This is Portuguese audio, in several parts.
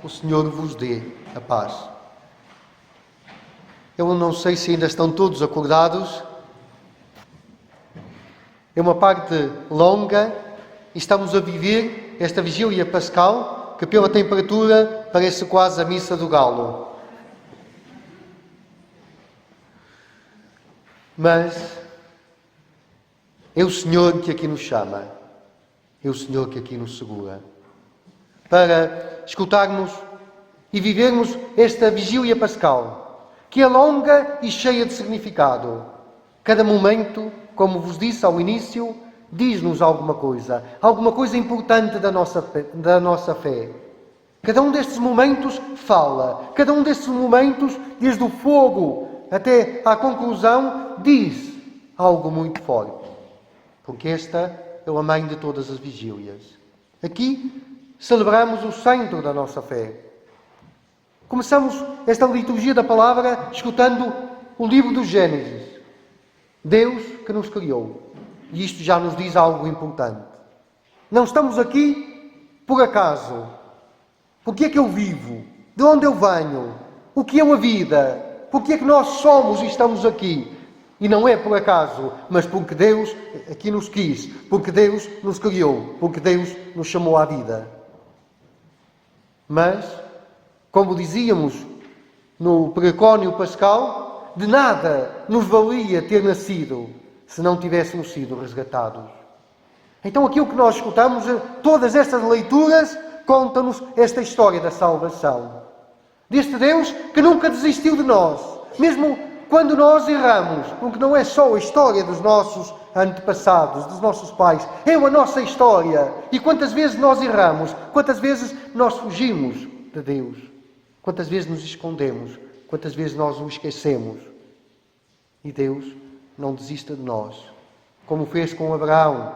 o Senhor vos dê a paz. Eu não sei se ainda estão todos acordados. É uma parte longa e estamos a viver esta vigília pascal que pela temperatura parece quase a missa do galo. Mas é o Senhor que aqui nos chama, é o Senhor que aqui nos segura, para escutarmos e vivermos esta vigília pascal, que é longa e cheia de significado. Cada momento, como vos disse ao início, diz-nos alguma coisa importante da nossa fé. Cada um destes momentos fala, cada um destes momentos, desde o fogo até à conclusão, diz algo muito forte. Porque esta é a mãe de todas as vigílias. Aqui celebramos o centro da nossa fé. Começamos esta liturgia da palavra escutando o livro do Gênesis. Deus que nos criou. E isto já nos diz algo importante. Não estamos aqui por acaso. Por que é que eu vivo? De onde eu venho? O que é uma vida? Por que é que nós somos e estamos aqui? E não é por acaso, mas porque Deus aqui nos quis, porque Deus nos criou, porque Deus nos chamou à vida. Mas, como dizíamos no precónio pascal, de nada nos valia ter nascido se não tivéssemos sido resgatados. Então aquilo que nós escutamos, todas estas leituras, contam-nos esta história da salvação. Deste Deus que nunca desistiu de nós, mesmo quando nós erramos, porque não é só a história dos nossos antepassados, dos nossos pais, é a nossa história. E quantas vezes nós erramos, quantas vezes nós fugimos de Deus, quantas vezes nos escondemos, quantas vezes nós o esquecemos. E Deus não desiste de nós, como fez com Abraão.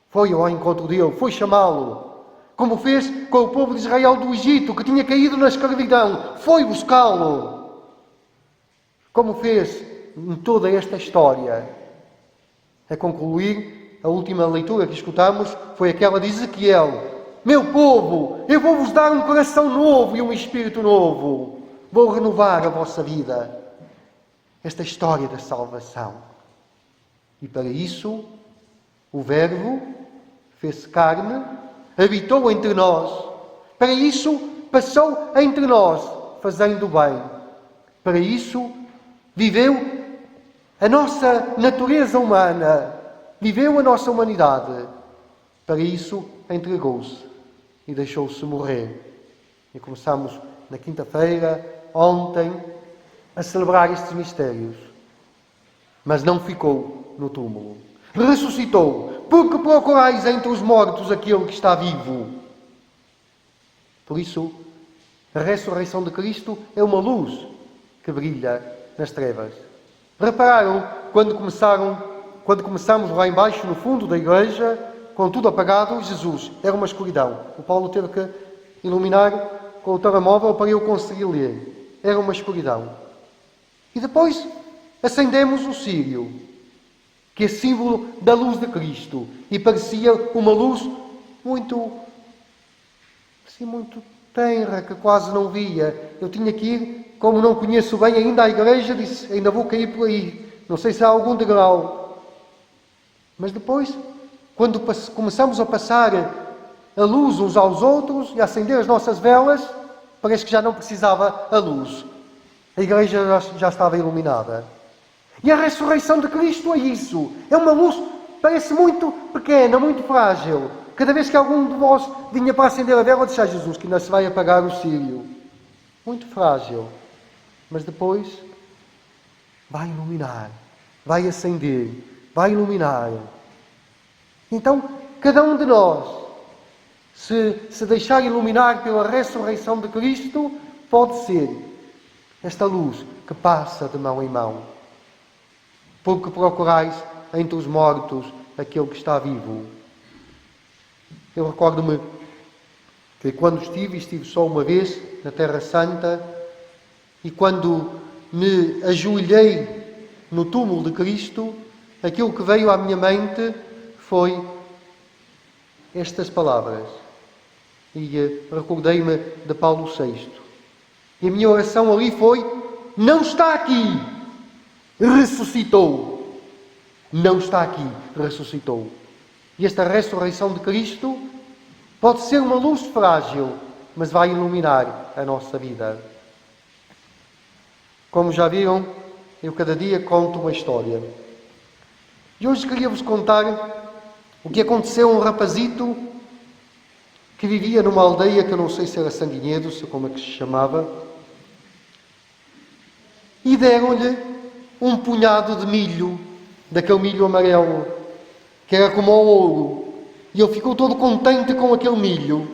Foi ao encontro dele, foi chamá-lo. Como fez com o povo de Israel do Egito, que tinha caído na escravidão, foi buscá-lo. Como fez em toda esta história. A concluir, a última leitura que escutamos foi aquela de Ezequiel. Meu povo, eu vou-vos dar um coração novo e um espírito novo. Vou renovar a vossa vida. Esta história da salvação. E para isso, o Verbo fez-se carne, habitou entre nós. Para isso, passou entre nós, fazendo bem. Para isso, viveu a nossa natureza humana, viveu a nossa humanidade. Para isso, entregou-se e deixou-se morrer. E começamos na quinta-feira, ontem, a celebrar estes mistérios. Mas não ficou no túmulo. Ressuscitou, porque procurais entre os mortos aquele que está vivo. Por isso, a ressurreição de Cristo é uma luz que brilha nas trevas. Repararam quando começamos lá embaixo, no fundo da igreja, com tudo apagado, Jesus era uma escuridão. O Paulo teve que iluminar com o telemóvel para eu conseguir ler. Era uma escuridão. E depois acendemos o círio, que é símbolo da luz de Cristo. E parecia uma luz muito tenra, que quase não via. Eu tinha que ir, como não conheço bem ainda a igreja, disse, ainda vou cair por aí. Não sei se há algum degrau. Mas depois, quando começamos a passar a luz uns aos outros e a acender as nossas velas, parece que já não precisava a luz. A igreja já estava iluminada. E a ressurreição de Cristo é isso. É uma luz, parece muito pequena, muito frágil. Cada vez que algum de vós vinha para acender a vela, disse a Jesus que ainda se vai apagar o círio. Muito frágil. Mas depois vai iluminar, vai acender, vai iluminar. Então, cada um de nós, se deixar iluminar pela ressurreição de Cristo, pode ser esta luz que passa de mão em mão. Porque procurais entre os mortos aquele que está vivo. Eu recordo-me que quando estive só uma vez na Terra Santa, e quando me ajoelhei no túmulo de Cristo, aquilo que veio à minha mente foi estas palavras. e recordei-me de Paulo VI. E a minha oração ali foi: não está aqui, ressuscitou. Não está aqui, ressuscitou. E esta ressurreição de Cristo pode ser uma luz frágil, mas vai iluminar a nossa vida. Como já viram, eu cada dia conto uma história. E hoje queria-vos contar o que aconteceu a um rapazito que vivia numa aldeia que eu não sei se era Sanguinhedo, se como é que se chamava, e deram-lhe um punhado de milho, daquele milho amarelo, que era como o ouro. E ele ficou todo contente com aquele milho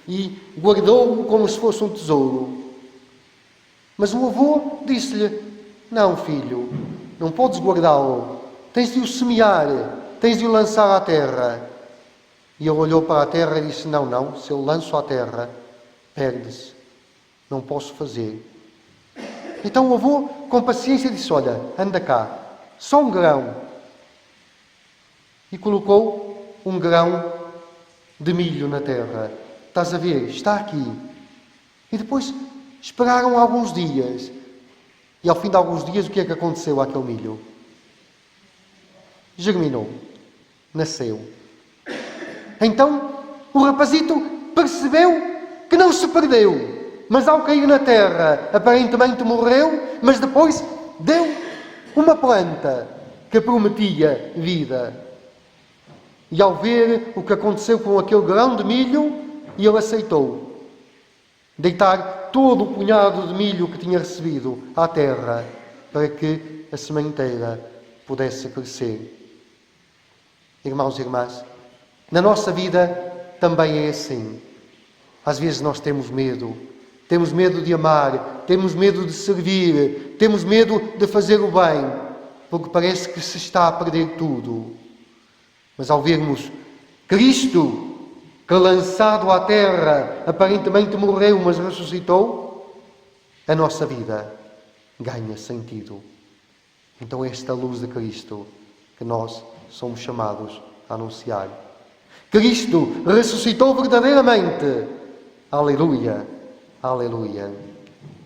e guardou-o como se fosse um tesouro. Mas o avô disse-lhe: não, filho, não podes guardá-lo. Tens de o semear, tens de o lançar à terra. E ele olhou para a terra e disse: não, se eu lanço à terra, perde-se. Não posso fazer. Então o avô, com paciência, disse: olha, anda cá, só um grão. E colocou um grão de milho na terra. Estás a ver? Está aqui. E depois esperaram alguns dias. E ao fim de alguns dias, o que é que aconteceu àquele milho? Germinou. Nasceu. Então, o rapazito percebeu que não se perdeu. Mas ao cair na terra, aparentemente morreu, mas depois deu uma planta que prometia vida. E ao ver o que aconteceu com aquele grão de milho, ele aceitou deitar todo o punhado de milho que tinha recebido à terra para que a sementeira pudesse crescer. Irmãos e irmãs, na nossa vida também é assim. Às vezes nós temos medo de amar, temos medo de servir, temos medo de fazer o bem, porque parece que se está a perder tudo. Mas ao vermos Cristo, que lançado à terra, aparentemente morreu, mas ressuscitou, a nossa vida ganha sentido. Então é esta luz de Cristo que nós somos chamados a anunciar. Cristo ressuscitou verdadeiramente. Aleluia, aleluia.